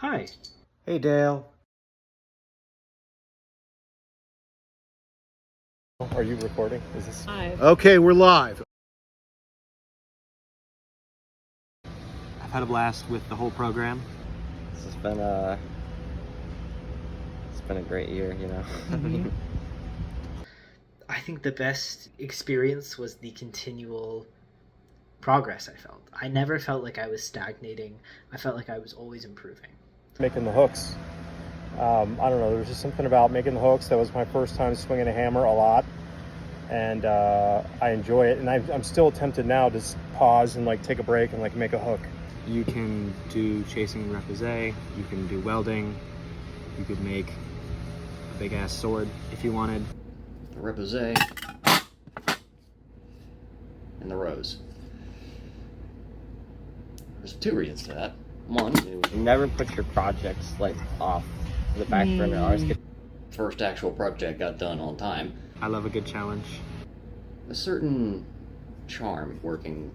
Hi. Hey, Dale. Are you recording? Is this? Okay, we're live. I've had a blast with the whole program. This has been it's been a great year, you know. I think the best experience was the continual progress I felt. I never felt like I was stagnating. I felt like I was always improving. Making the hooks. I don't know, there was just something about making the hooks. That was my first time swinging a hammer a lot, and I enjoy it. And I'm still tempted now to just pause and like take a break and like make a hook. You can do chasing and repoussé, you can do welding, you could make a big ass sword if you wanted. The repoussé and the rose. There's two reasons to that. One, it was Never put your projects like off the back burner. Always get the first actual project got done on time. I love a good challenge. A certain charm working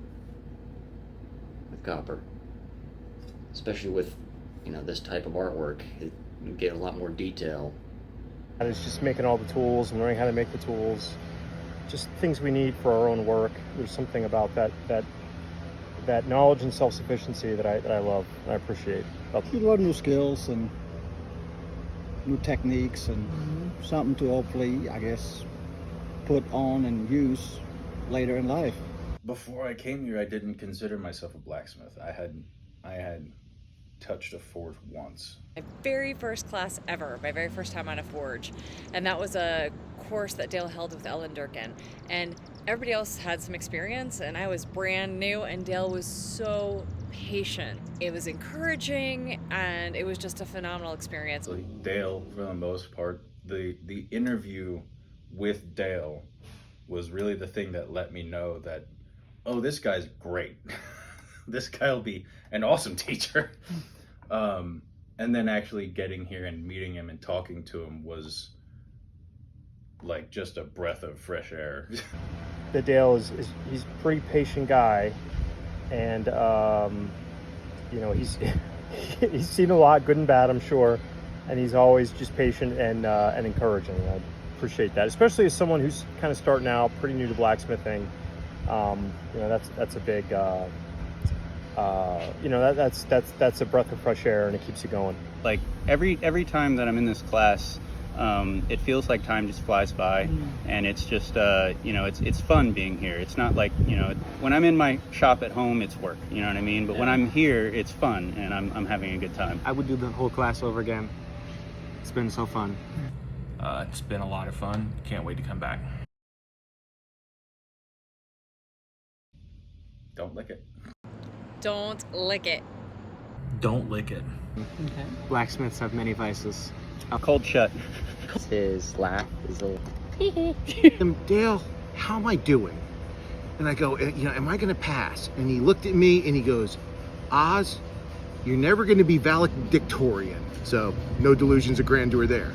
with copper, especially with, you know, this type of artwork. You get a lot more detail. And it's just making all the tools and learning how to make the tools. Just things we need for our own work. There's something about that knowledge and self-sufficiency that I love and I appreciate. You learn new skills and new techniques and something to hopefully, I guess, put on and use later in life. Before I came here, I didn't consider myself a blacksmith. I had touched a forge once. My very first class ever, my very first time on a forge, and that was a course that Dale held with Ellen Durkin, and everybody else had some experience and I was brand new, and Dale was so patient. It was encouraging and it was just a phenomenal experience. Dale, for the most part, the interview with Dale was really the thing that let me know that, oh, this guy's great. This guy will be an awesome teacher. And then actually getting here and meeting him and talking to him was like just a breath of fresh air. That Dale he's a pretty patient guy, and you know, he's seen a lot, good and bad, I'm sure, and he's always just patient and encouraging. I appreciate that, especially as someone who's kind of starting out, pretty new to blacksmithing. You know, that's a big you know, that's a breath of fresh air, and it keeps you going. Like every time that I'm in this class, it feels like time just flies by, and it's just you know, it's fun being here. It's not like, you know, when I'm in my shop at home, it's work, you know what I mean? But when I'm here, it's fun, and I'm having a good time. I would do the whole class over again. It's been so fun. It's been a lot of fun. Can't wait to come back. Don't lick it. Don't lick it. Don't lick it. Okay. Blacksmiths have many vices. Cold shut. his laugh is a little. Dale, how am I doing? And I go, you know, am I going to pass? And he looked at me and he goes, Oz, you're never going to be valedictorian. So no delusions of grandeur there.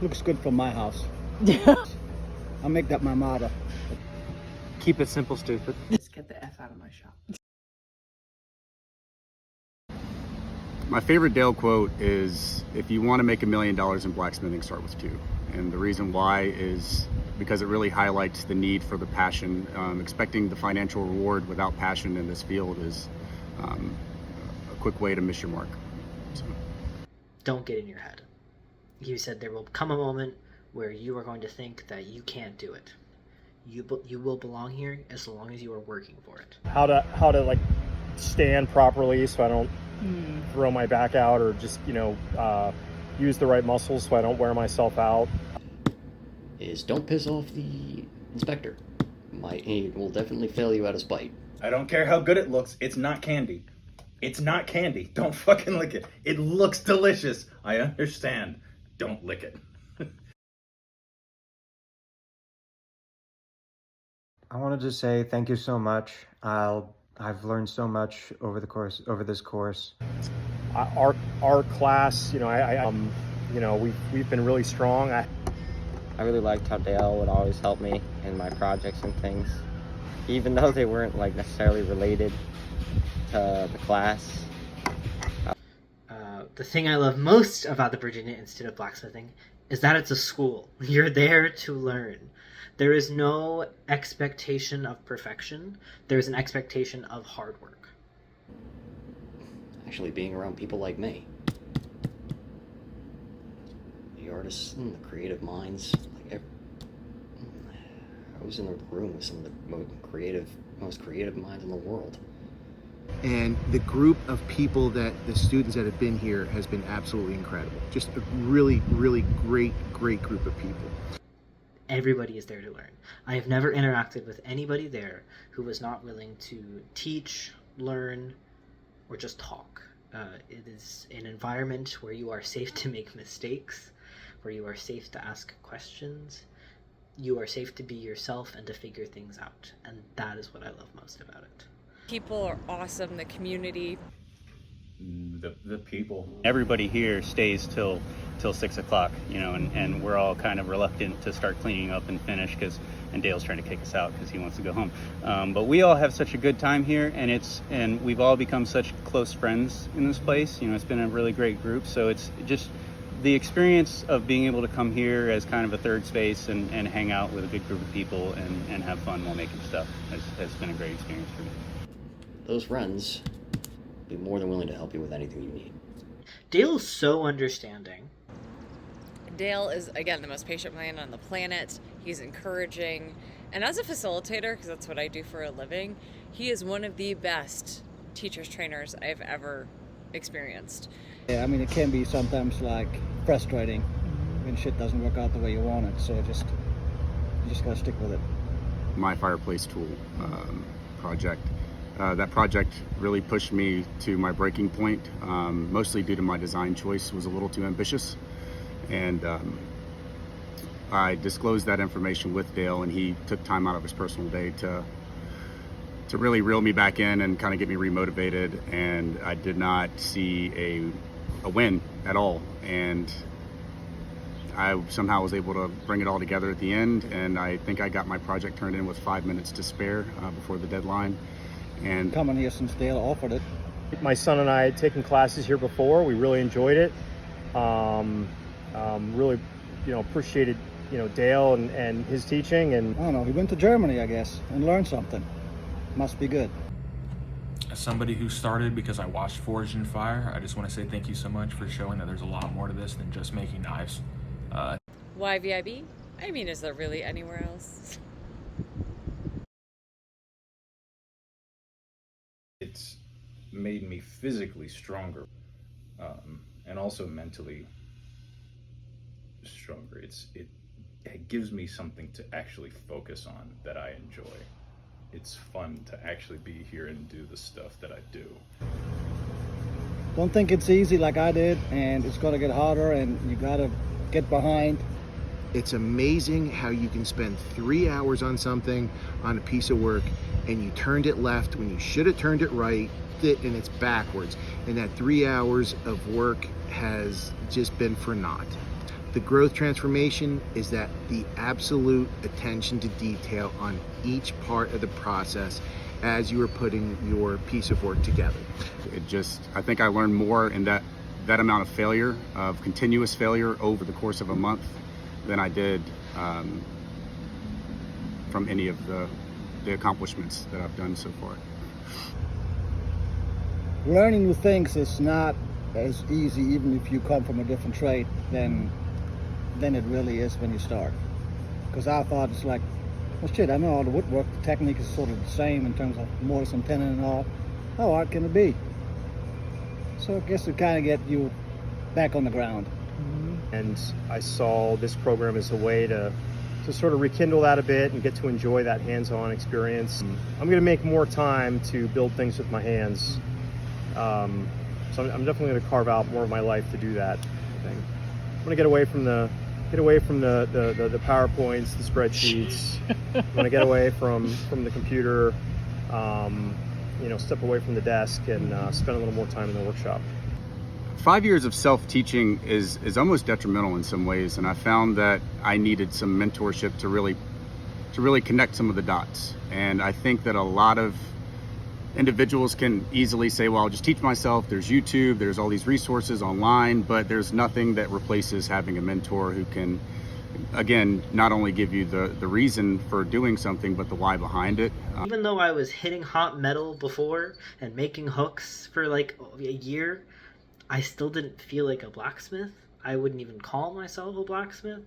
Looks good for my house. I'll make that my motto. Keep it simple, stupid. Just get the F out of my shop. My favorite Dale quote is, if you want to make $1 million in blacksmithing, start with 2. And the reason why is because it really highlights the need for the passion. Expecting the financial reward without passion in this field is a quick way to miss your mark. So. Don't get in your head. You said there will come a moment where you are going to think that you can't do it. You will belong here as long as you are working for it. How to like stand properly so I don't throw my back out, or just, you know, use the right muscles so I don't wear myself out. Is don't piss off the inspector. He will definitely fail you out of spite. I don't care how good it looks. It's not candy. It's not candy. Don't fucking lick it. It looks delicious. I understand. Don't lick it. I wanted to say thank you so much. I've learned so much over this course. Our class, you know, you know, we've been really strong. I really liked how Dale would always help me in my projects and things, even though they weren't like necessarily related to the class. the thing I love most about the Virginia Institute of Blacksmithing is that it's a school. You're there to learn. There is no expectation of perfection. There's an expectation of hard work. Actually, being around people like me, the artists and the creative minds, I was in a room with some of the most creative minds in the world. And the group of people that the students that have been here has been absolutely incredible. Just a really, really great group of people. Everybody is there to learn. I have never interacted with anybody there who was not willing to teach, learn, or just talk. It is an environment where you are safe to make mistakes, where you are safe to ask questions, you are safe to be yourself and to figure things out. And that is what I love most about it. People are awesome, the community. The people. Everybody here stays till 6 o'clock, you know, and we're all kind of reluctant to start cleaning up and finish and Dale's trying to kick us out because he wants to go home. But we all have such a good time here, and we've all become such close friends in this place. You know, it's been a really great group. So it's just the experience of being able to come here as kind of a third space and hang out with a good group of people and have fun while making stuff has been a great experience for me. Those friends will be more than willing to help you with anything you need. Dale is so understanding. Dale is, again, the most patient man on the planet. He's encouraging. And as a facilitator, because that's what I do for a living, he is one of the best teachers trainers I've ever experienced. Yeah, I mean, it can be sometimes like frustrating when shit doesn't work out the way you want it. So you just gotta stick with it. My fireplace tool project. That project really pushed me to my breaking point, mostly due to my design choice was a little too ambitious. And I disclosed that information with Dale, and he took time out of his personal day to really reel me back in and kind of get me remotivated. And I did not see a win at all. And I somehow was able to bring it all together at the end, and I think I got my project turned in with 5 minutes to spare before the deadline. And coming here since Dale offered it. My son and I had taken classes here before. We really enjoyed it. Really, appreciated, Dale and his teaching. And I don't know, he went to Germany, I guess, and learned something. Must be good. As somebody who started because I watched Forged in Fire, I just want to say thank you so much for showing that there's a lot more to this than just making knives. Why VIB? I mean, is there really anywhere else? It's made me physically stronger, and also mentally stronger. It gives me something to actually focus on that I enjoy. It's fun to actually be here and do the stuff that I do. Don't think it's easy like I did, and it's gonna get harder, and you gotta get behind. It's amazing how you can spend 3 hours on something, on a piece of work, and you turned it left when you should have turned it right, and it's backwards. And that 3 hours of work has just been for naught. The growth transformation is that the absolute attention to detail on each part of the process as you are putting your piece of work together. I think I learned more in that amount of failure, of continuous failure over the course of a month than I did from any of the accomplishments that I've done so far. Learning new things is not as easy, even if you come from a different trade, than it really is when you start. Because I thought it's like, well shit, I know all the woodwork, the technique is sort of the same in terms of mortise and tenon and all. How hard can it be? So I guess it kind of get you back on the ground. And I saw this program as a way to sort of rekindle that a bit and get to enjoy that hands-on experience. I'm going to make more time to build things with my hands. So I'm definitely going to carve out more of my life to do that. I think I'm going to get away from the PowerPoints, the spreadsheets. I'm going to get away from the computer. Step away from the desk and spend a little more time in the workshop. 5 years of self-teaching is almost detrimental in some ways, and I found that I needed some mentorship to really connect some of the dots. And I think that a lot of individuals can easily say, well, I'll just teach myself. There's YouTube, there's all these resources online, but there's nothing that replaces having a mentor who can, again, not only give you the reason for doing something, but the why behind it. Even though I was hitting hot metal before and making hooks for like a year, I still didn't feel like a blacksmith. I wouldn't even call myself a blacksmith.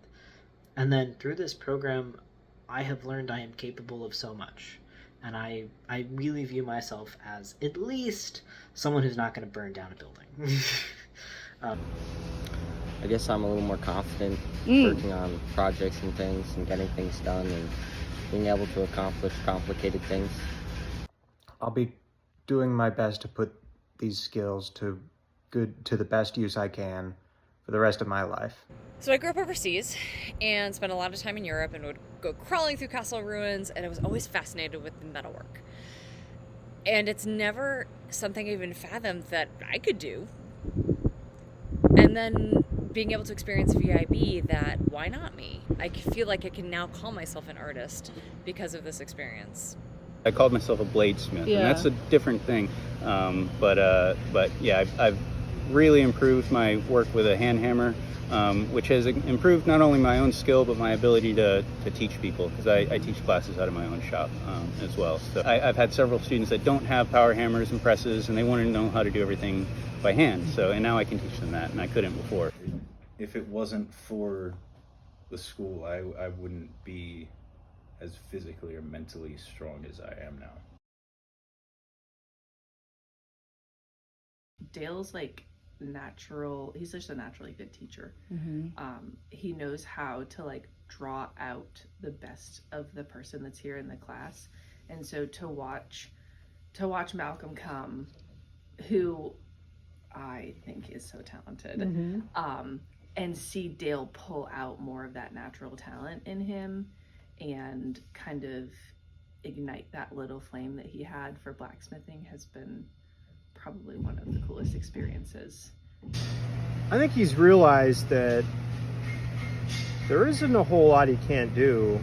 And then through this program, I have learned I am capable of so much. And I really view myself as at least someone who's not going to burn down a building. I guess I'm a little more confident working on projects and things and getting things done and being able to accomplish complicated things. I'll be doing my best to put these skills to the best use I can for the rest of my life. So I grew up overseas and spent a lot of time in Europe and would go crawling through castle ruins, and I was always fascinated with the metalwork. And it's never something I even fathomed that I could do. And then being able to experience VIB, that why not me? I feel like I can now call myself an artist because of this experience. I called myself a bladesmith, and that's a different thing. But yeah, I've really improved my work with a hand hammer, which has improved not only my own skill, but my ability to teach people, because I teach classes out of my own shop as well. So I've had several students that don't have power hammers and presses, and they want to know how to do everything by hand. And now I can teach them that, and I couldn't before. If it wasn't for the school, I wouldn't be as physically or mentally strong as I am now. Dale's like natural, he's just a naturally good teacher. He knows how to like draw out the best of the person that's here in the class. And so to watch Malcolm come, who I think is so talented, and see Dale pull out more of that natural talent in him and kind of ignite that little flame that he had for blacksmithing has been probably one of the coolest experiences. I think he's realized that there isn't a whole lot he can't do.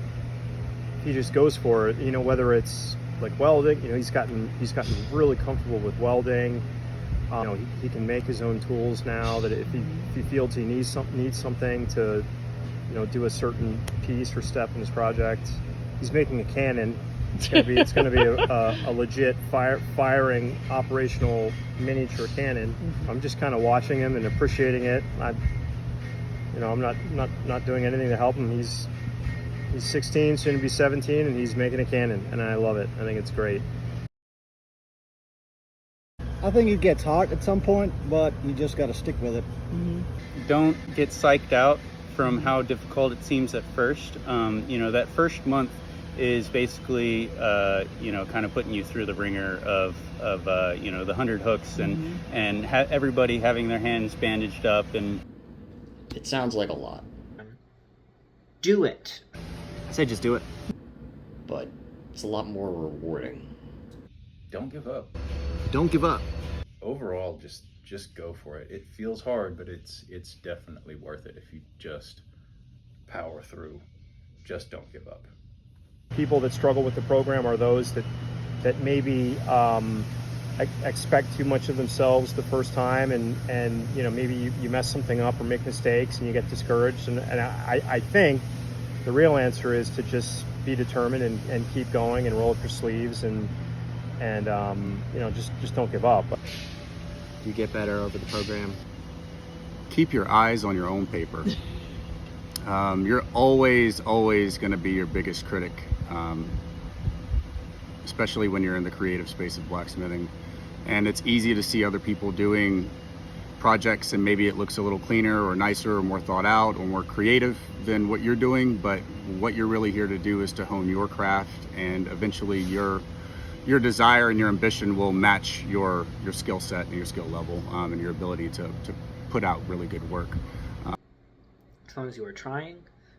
He just goes for it, whether it's like welding, he's gotten really comfortable with welding. He can make his own tools now, that if he feels he needs something to do a certain piece or step in his project. He's making a cannon. It's gonna be a legit firing operational miniature cannon. I'm just kind of watching him and appreciating it. I'm not doing anything to help him. He's 16, soon to be 17, and he's making a cannon, and I love it. I think it's great. I think it gets hard at some point, but you just got to stick with it. Don't get psyched out from how difficult it seems at first. That first month is basically, kind of putting you through the ringer of the 100 hooks and everybody having their hands bandaged up. And it sounds like a lot. Do it. I say just do it. But it's a lot more rewarding. Don't give up. Don't give up. Overall, just go for it. It feels hard, but it's definitely worth it if you just power through. Just don't give up. People that struggle with the program are those that maybe expect too much of themselves the first time, and maybe you mess something up or make mistakes and you get discouraged. And I think the real answer is to just be determined and keep going and roll up your sleeves and just don't give up. You get better over the program. Keep your eyes on your own paper. You're always going to be your biggest critic, especially when you're in the creative space of blacksmithing. And it's easy to see other people doing projects and maybe it looks a little cleaner or nicer or more thought out or more creative than what you're doing, but what you're really here to do is to hone your craft, and eventually your desire and your ambition will match your skill set and your skill level, and your ability to put out really good work. As long as you are trying,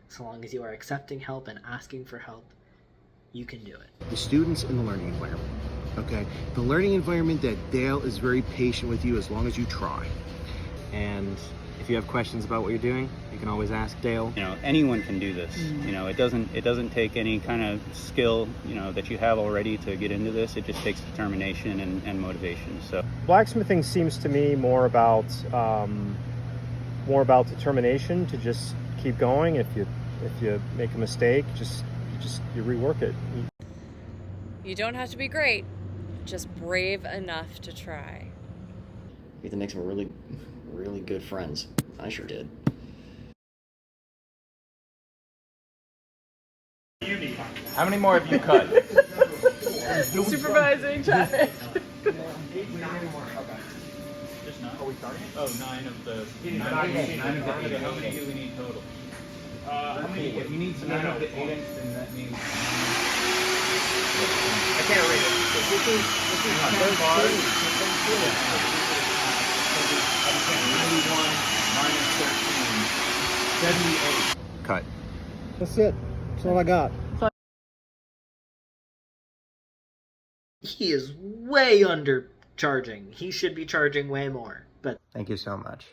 as long as you are accepting help and asking for help, you can do it. The students in the learning environment, okay? The learning environment that Dale is very patient with you as long as you try. And If you have questions about what you're doing, you can always ask Dale. You know, anyone can do this. You know, it doesn't take any kind of skill, you know, that you have already to get into this. It just takes determination and motivation. So blacksmithing seems to me more about determination to just keep going. If you make a mistake, you rework it. You don't have to be great, just brave enough to try. You have to make some really, really good friends. I sure did. How many more have you cut? Supervising traffic. Are we starting? Oh, 9 of the 9 how many do we need total? How many? If you need 9 of the 8-inch, then that means. I can't read it. So this is 10 bars. 91 minus 13, 78. Cut. That's it. That's all I got. He is way undercharging. He should be charging way more. But thank you so much.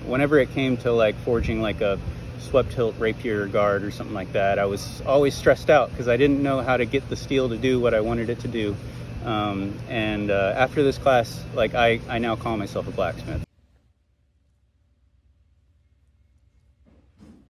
Whenever it came to like forging like a swept hilt rapier guard or something like that, I was always stressed out because I didn't know how to get the steel to do what I wanted it to do. After this class, like I now call myself a blacksmith.